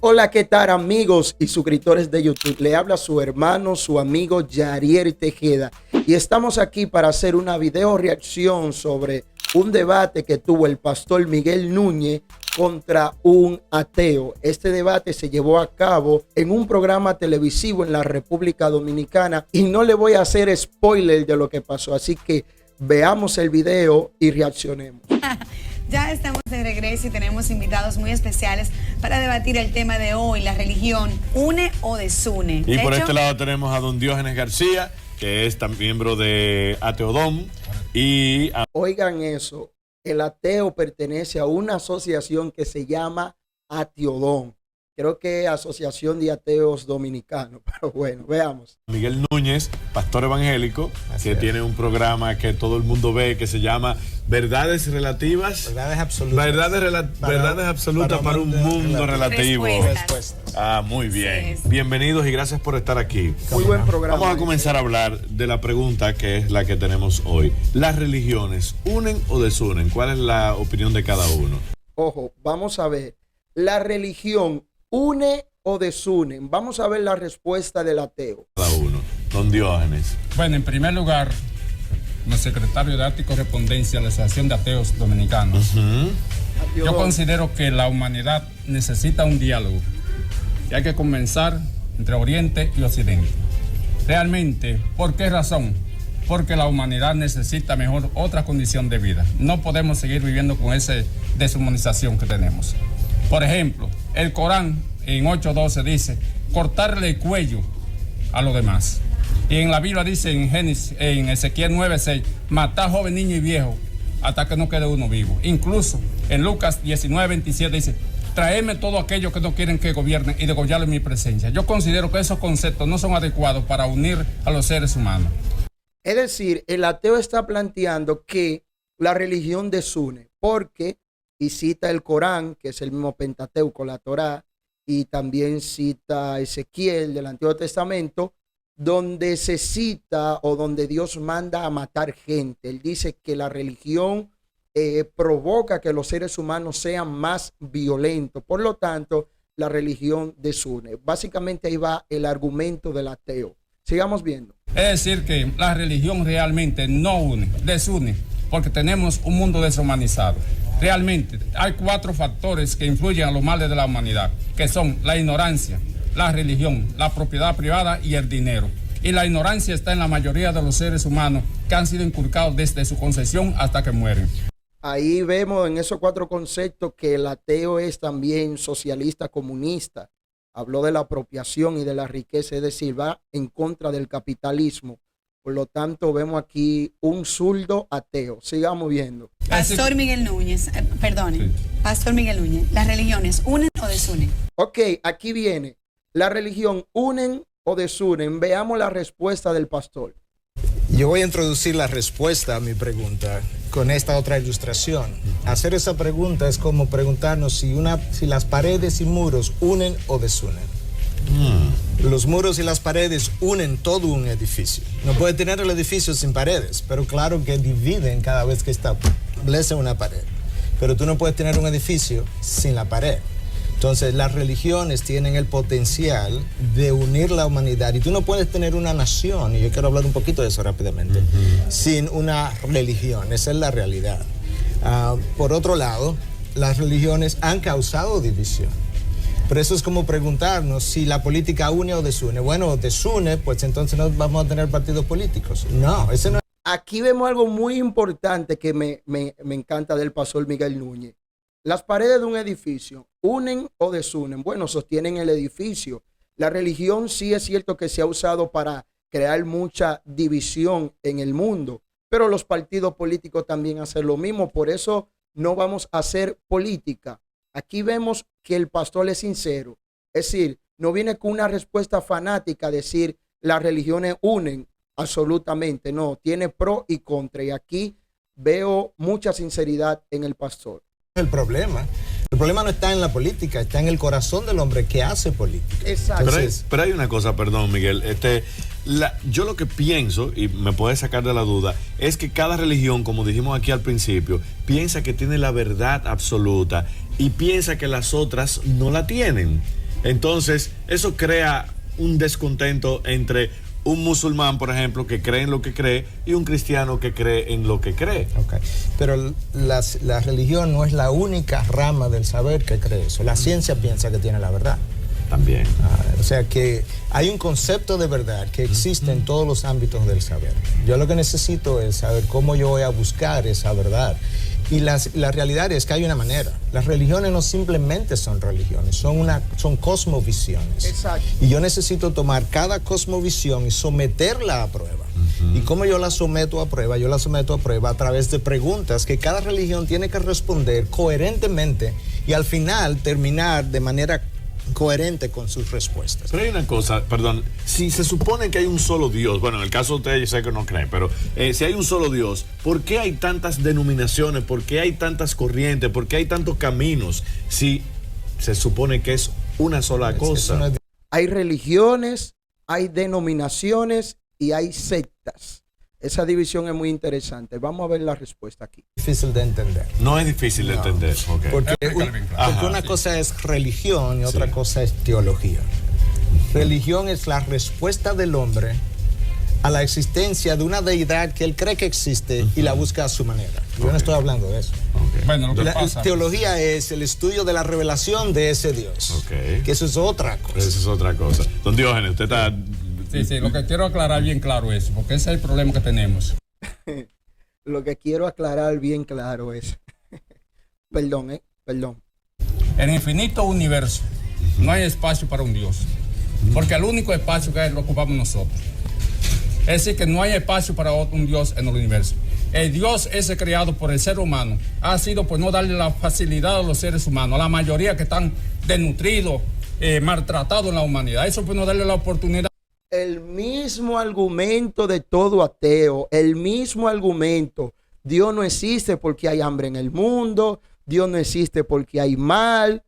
Hola, ¿qué tal amigos y suscriptores de YouTube? Le habla su hermano, su amigo Yarier Tejeda y estamos aquí para hacer una video reacción sobre un debate que tuvo el pastor Miguel Núñez contra un ateo. Este debate se llevó a cabo en un programa televisivo en la República Dominicana y no le voy a hacer spoiler de lo que pasó, así que veamos el video y reaccionemos. Ya estamos de regreso y tenemos invitados muy especiales para debatir el tema de hoy, la religión, ¿une o desune? Y por este lado tenemos a don Diógenes García, que es también miembro de Ateodom. Y Oigan eso, el ateo pertenece a una asociación que se llama Ateodom. Creo que es Asociación de Ateos Dominicanos, pero bueno, veamos. Miguel Núñez, pastor evangélico, que tiene un programa que todo el mundo ve que se llama Verdades Relativas. Verdades absolutas. Verdades absolutas para un mundo relativo. Respuestas. Muy bien. Sí. Bienvenidos y gracias por estar aquí. Muy buen programa. Vamos a comenzar a hablar de la pregunta que es la que tenemos hoy. ¿Las religiones unen o desunen? ¿Cuál es la opinión de cada uno? Ojo, vamos a ver. La religión une o desune. Vamos a ver la respuesta del ateo. Cada uno. Don Diógenes. Bueno, en primer lugar, como secretario de Arte y Correspondencia de la Asociación de Ateos Dominicanos, yo considero que la humanidad necesita un diálogo y hay que comenzar entre Oriente y Occidente. Realmente, ¿por qué razón? Porque la humanidad necesita mejor otra condición de vida. No podemos seguir viviendo con esa deshumanización que tenemos. Por ejemplo, el Corán en 8:12 dice cortarle el cuello a los demás. Y en la Biblia dice en Ezequiel 9:6, matar joven, niño y viejo hasta que no quede uno vivo. Incluso en Lucas 19:27 dice, traedme todo aquello que no quieren que gobiernen y degollarlo en mi presencia. Yo considero que esos conceptos no son adecuados para unir a los seres humanos. Es decir, el ateo está planteando que la religión desune porque, y cita el Corán, que es el mismo Pentateuco, la Torá, y también cita Ezequiel del Antiguo Testamento, donde se cita o donde Dios manda a matar gente. Él dice que la religión provoca que los seres humanos sean más violentos. Por lo tanto, la religión desune. Básicamente ahí va el argumento del ateo. Sigamos viendo. Es decir, que la religión realmente no une, desune, porque tenemos un mundo deshumanizado. Realmente hay 4 factores que influyen a los males de la humanidad, que son la ignorancia, la religión, la propiedad privada y el dinero. Y la ignorancia está en la mayoría de los seres humanos que han sido inculcados desde su concepción hasta que mueren. Ahí vemos en esos 4 conceptos que el ateo es también socialista comunista. Habló de la apropiación y de la riqueza, es decir, va en contra del capitalismo. Por lo tanto, vemos aquí un zurdo ateo. Sigamos viendo. Pastor Miguel Núñez, perdone, Sí. Pastor Miguel Núñez, ¿las religiones unen o desunen? Ok, aquí viene. ¿La religión unen o desunen? Veamos la respuesta del pastor. Yo voy a introducir la respuesta a mi pregunta con esta otra ilustración. Hacer esa pregunta es como preguntarnos si las paredes y muros unen o desunen. Los muros y las paredes unen todo un edificio. No puede tener el edificio sin paredes, pero claro que dividen cada vez que establece una pared. Pero tú no puedes tener un edificio sin la pared. Entonces, las religiones tienen el potencial de unir la humanidad y tú no puedes tener una nación, y yo quiero hablar un poquito de eso rápidamente, sin una religión. Esa es la realidad. Por otro lado, las religiones han causado división. Pero eso es como preguntarnos si la política une o desune. Bueno, desune, pues entonces no vamos a tener partidos políticos. No, ese no. Aquí vemos algo muy importante que me encanta del pastor Miguel Núñez. Las paredes de un edificio unen o desunen. Bueno, sostienen el edificio. La religión sí es cierto que se ha usado para crear mucha división en el mundo, pero los partidos políticos también hacen lo mismo. Por eso no vamos a hacer política. Aquí vemos que el pastor es sincero. Es decir, no viene con una respuesta fanática a decir las religiones unen. Absolutamente no. Tiene pro y contra. Y aquí veo mucha sinceridad en el pastor. El problema no está en la política, está en el corazón del hombre que hace política. Exacto. Pero hay una cosa, perdón, Miguel. Yo lo que pienso, y me puede sacar de la duda, es que cada religión, como dijimos aquí al principio, piensa que tiene la verdad absoluta y piensa que las otras no la tienen. Entonces, eso crea un descontento entre un musulmán, por ejemplo, que cree en lo que cree, y un cristiano que cree en lo que cree. Okay. Pero la religión no es la única rama del saber que cree eso. La ciencia piensa que tiene la verdad. También. O sea que hay un concepto de verdad que existe en todos los ámbitos del saber. Yo lo que necesito es saber cómo yo voy a buscar esa verdad. Y la realidad es que hay una manera. Las religiones no simplemente son religiones, son cosmovisiones. Exacto. Y yo necesito tomar cada cosmovisión y someterla a prueba. ¿Y cómo yo la someto a prueba? Yo la someto a prueba a través de preguntas que cada religión tiene que responder coherentemente y al final terminar de manera coherente con sus respuestas. Pero hay una cosa, perdón, si se supone que hay un solo Dios, bueno, en el caso de ustedes yo sé que no creen, pero si hay un solo Dios, ¿por qué hay tantas denominaciones? ¿Por qué hay tantas corrientes? ¿Por qué hay tantos caminos? Si se supone que es una sola cosa. Hay religiones, hay denominaciones y hay sectas. Esa división es muy interesante. Vamos a ver la respuesta aquí. Difícil de entender. No es difícil de entender. Okay. Porque Ajá, una sí. cosa es religión y otra cosa es teología. Religión es la respuesta del hombre a la existencia de una deidad que él cree que existe y la busca a su manera. Yo no estoy hablando de eso. Okay. Bueno, lo que La pasa... teología es el estudio de la revelación de ese Dios. Okay. Que eso es otra cosa. Esa es otra cosa. Don Diógenes, usted está... Sí, lo que quiero aclarar bien claro es, porque ese es el problema que tenemos. Lo que quiero aclarar bien claro es... Perdón. En el infinito universo no hay espacio para un Dios, porque el único espacio que hay lo ocupamos nosotros. Es decir, que no hay espacio para un Dios en el universo. El Dios ese creado por el ser humano ha sido por no darle la facilidad a los seres humanos, a la mayoría que están desnutridos, maltratados en la humanidad. Eso por no darle la oportunidad. El mismo argumento de todo ateo, el mismo argumento. Dios no existe porque hay hambre en el mundo. Dios no existe porque hay mal.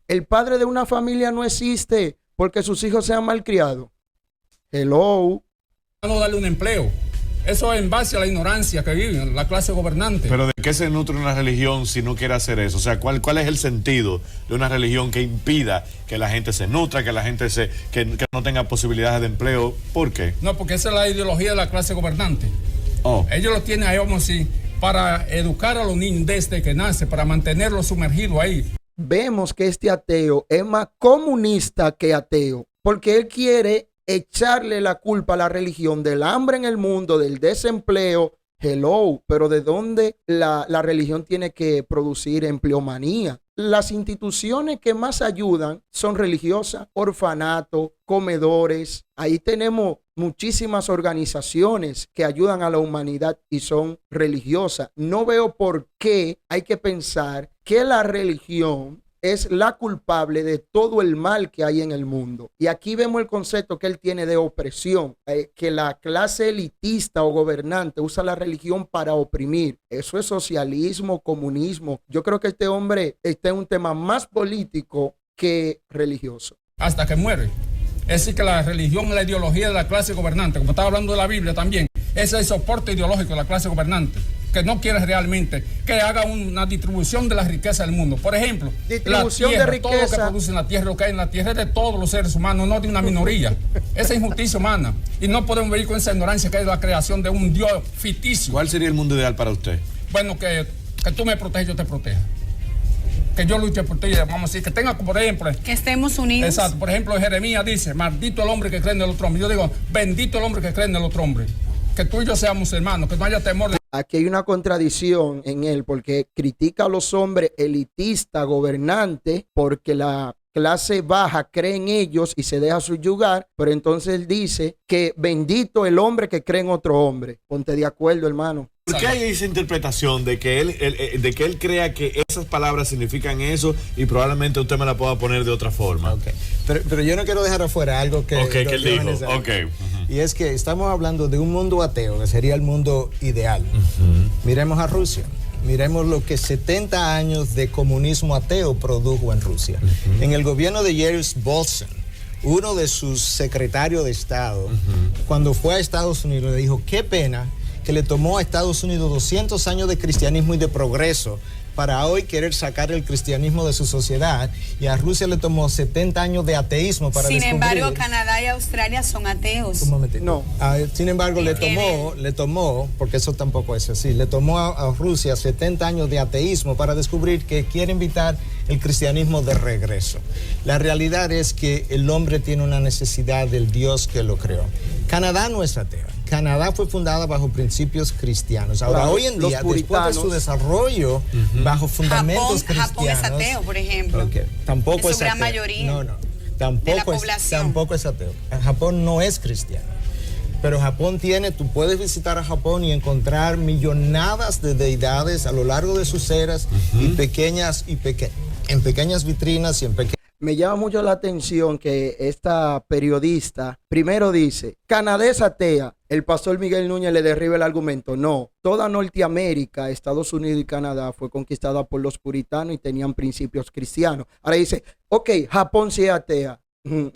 El padre de una familia no existe porque sus hijos sean malcriados. Hello. No darle un empleo. Eso es en base a la ignorancia que vive la clase gobernante. Pero ¿de qué se nutre una religión si no quiere hacer eso? O sea, ¿cuál es el sentido de una religión que impida que la gente se nutra, que la gente que no tenga posibilidades de empleo? ¿Por qué? No, porque esa es la ideología de la clase gobernante. Oh. Ellos lo tienen ahí, vamos a decir, para educar a los niños desde que nace, para mantenerlos sumergidos ahí. Vemos que este ateo es más comunista que ateo, porque él quiere echarle la culpa a la religión del hambre en el mundo, del desempleo. Hello, pero ¿de dónde la religión tiene que producir empleomanía? Las instituciones que más ayudan son religiosas, orfanatos, comedores. Ahí tenemos muchísimas organizaciones que ayudan a la humanidad y son religiosas. No veo por qué hay que pensar que la religión es la culpable de todo el mal que hay en el mundo. Y aquí vemos el concepto que él tiene de opresión, que la clase elitista o gobernante usa la religión para oprimir. Eso es socialismo, comunismo. Yo creo que este hombre está en un tema más político que religioso. Hasta que muere. Es decir, que la religión es la ideología de la clase gobernante. Como estaba hablando de la Biblia también, ese es el soporte ideológico de la clase gobernante, que no quiere realmente que haga una distribución de la riqueza del mundo. Por ejemplo, distribución la tierra, de todo lo que riqueza. produce en la tierra, lo que hay en la tierra es de todos los seres humanos, no de una minoría. Esa es injusticia humana. Y no podemos vivir con esa ignorancia que es la creación de un Dios ficticio. ¿Cuál sería el mundo ideal para usted? Bueno, que tú me proteges, yo te proteja. Que yo luche por ti, vamos a decir, que tenga, por ejemplo... Que estemos unidos. Exacto, por ejemplo, Jeremías dice, maldito el hombre que cree en el otro hombre. Yo digo, bendito el hombre que cree en el otro hombre. Que tú y yo seamos hermanos, que no haya temor de... Aquí hay una contradicción en él porque critica a los hombres elitistas, gobernantes, porque la clase baja cree en ellos y se deja subyugar, pero entonces él dice que bendito el hombre que cree en otro hombre. Ponte de acuerdo, hermano. ¿Por qué hay esa interpretación de que él crea que esas palabras significan eso y probablemente usted me la pueda poner de otra forma? Okay. Pero yo no quiero dejar afuera algo que él dijo. Okay. Y es que estamos hablando de un mundo ateo, que sería el mundo ideal. Miremos a Rusia. Miremos lo que 70 años de comunismo ateo produjo en Rusia. En el gobierno de Boris Johnson, uno de sus secretarios de Estado, cuando fue a Estados Unidos, le dijo, qué pena que le tomó a Estados Unidos 200 años de cristianismo y de progreso para hoy querer sacar el cristianismo de su sociedad, y a Rusia le tomó 70 años de ateísmo para Sin descubrir. embargo, Canadá y Australia son ateos. Un momentito. No. Sin embargo, le tomó, porque eso tampoco es así, le tomó a Rusia 70 años de ateísmo para descubrir que quiere invitar el cristianismo de regreso. La realidad es que el hombre tiene una necesidad del Dios que lo creó. Canadá no es ateo. Canadá fue fundada bajo principios cristianos. Ahora, Claro, hoy en los día, después de puritanos. su desarrollo bajo fundamentos cristianos. Japón es ateo, por ejemplo. Ok, tampoco En es su gran ateo. mayoría No. de la Tampoco población. es ateo. Japón no es cristiano. Pero Japón tú puedes visitar a Japón y encontrar millonadas de deidades a lo largo de sus eras y en pequeñas vitrinas y en pequeñas. Me llama mucho la atención que esta periodista primero dice, Canadá es atea. El pastor Miguel Núñez le derriba el argumento. No, toda Norteamérica, Estados Unidos y Canadá fue conquistada por los puritanos y tenían principios cristianos. Ahora dice, ok, Japón sí es atea.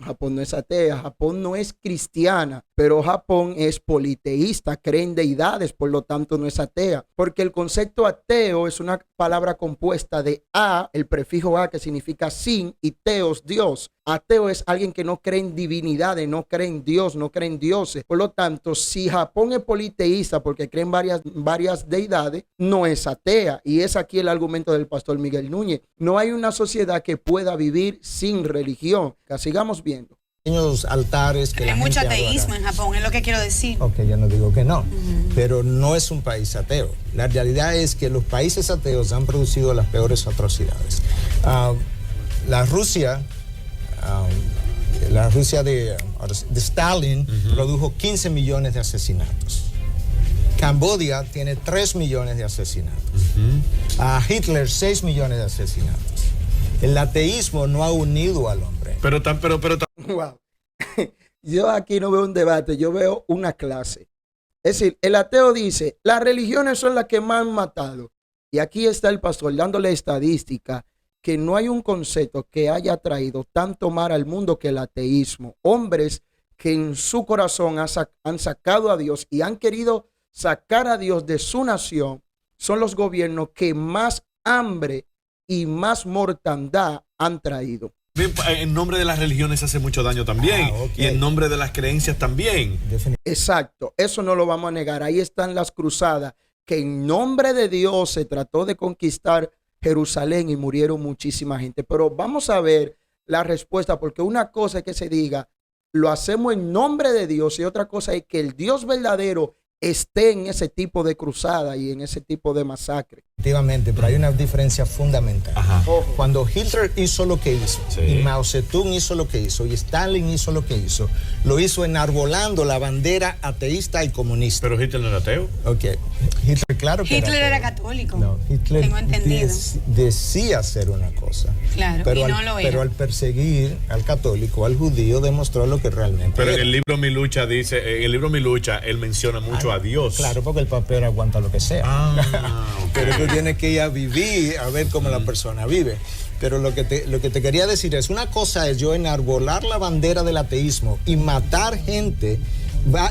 Japón no es atea, Japón no es cristiana, pero Japón es politeísta, cree en deidades, por lo tanto no es atea, porque el concepto ateo es una palabra compuesta de a, el prefijo a que significa sin, y teos, Dios. Ateo es alguien que no cree en divinidades, no cree en Dios, no cree en dioses. Por lo tanto, si Japón es politeísta porque cree en varias deidades, no es atea. Y es aquí el argumento del pastor Miguel Núñez. No hay una sociedad que pueda vivir sin religión. Que sigamos viendo. Pequeños altares que Hay la mucho gente ateísmo adora. en Japón, es lo que quiero decir. Ok, yo no digo que no, pero no es un país ateo. La realidad es que los países ateos han producido las peores atrocidades. La Rusia de Stalin produjo 15 millones de asesinatos. Camboya tiene 3 millones de asesinatos. Hitler, 6 millones de asesinatos. El ateísmo no ha unido al hombre. Pero Wow. Yo aquí no veo un debate, yo veo una clase. Es decir, el ateo dice, las religiones son las que más han matado. Y aquí está el pastor dándole estadística que no hay un concepto que haya traído tanto mal al mundo que el ateísmo. Hombres que en su corazón han sacado a Dios y han querido sacar a Dios de su nación son los gobiernos que más hambre y más mortandad han traído. en nombre de las religiones hace mucho daño también. Y en nombre de las creencias también. Exacto, eso no lo vamos a negar. Ahí están las cruzadas, que en nombre de Dios se trató de conquistar Jerusalén y murieron muchísima gente. Pero vamos a ver la respuesta, porque una cosa es que se diga, lo hacemos en nombre de Dios, y otra cosa es que el Dios verdadero esté en ese tipo de cruzada y en ese tipo de masacre. Efectivamente, pero hay una diferencia fundamental. Ajá. Cuando Hitler hizo lo que hizo, Sí. y Mao Zedong hizo lo que hizo, y Stalin hizo lo hizo enarbolando la bandera ateísta y comunista. Pero Hitler no era ateo. Ok, Hitler, claro que Hitler era ateo. católico. No, Hitler Tengo entendido. decía ser una cosa. Claro, pero y al, no lo era. Pero al perseguir al católico, al judío, demostró lo que realmente Pero en era. el libro Mi Lucha dice, en el libro Mi Lucha, él menciona mucho a Dios. Claro, porque el papel aguanta lo que sea. Ok. Pero tú tienes que ir a vivir, a ver cómo la persona vive. Pero lo que te quería decir es, una cosa es yo enarbolar la bandera del ateísmo y matar gente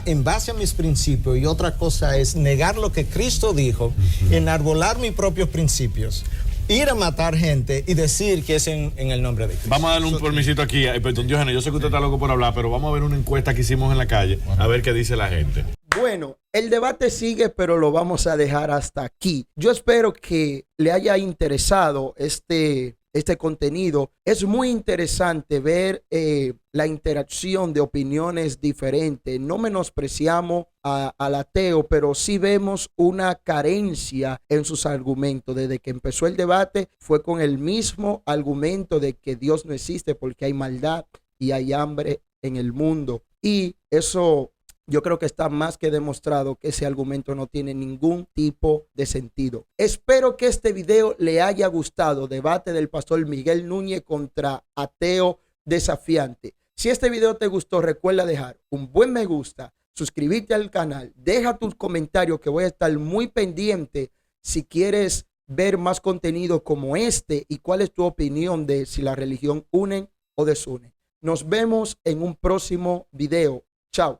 en base a mis principios, y otra cosa es negar lo que Cristo dijo, enarbolar mis propios principios, ir a matar gente y decir que es en el nombre de Cristo. Vamos a darle un permisito aquí. Perdón, Diógenes, yo sé que usted está loco por hablar, pero vamos a ver una encuesta que hicimos en la calle, a ver qué dice la gente. Bueno, el debate sigue, pero lo vamos a dejar hasta aquí. Yo espero que le haya interesado este contenido. Es muy interesante ver la interacción de opiniones diferentes. No menospreciamos al ateo, pero sí vemos una carencia en sus argumentos. Desde que empezó el debate fue con el mismo argumento de que Dios no existe porque hay maldad y hay hambre en el mundo. Y eso, yo creo que está más que demostrado que ese argumento no tiene ningún tipo de sentido. Espero que este video le haya gustado. Debate del pastor Miguel Núñez contra ateo desafiante. Si este video te gustó, recuerda dejar un buen me gusta, suscribirte al canal, deja tus comentarios que voy a estar muy pendiente si quieres ver más contenido como este y cuál es tu opinión de si la religión unen o desunen. Nos vemos en un próximo video. Chao.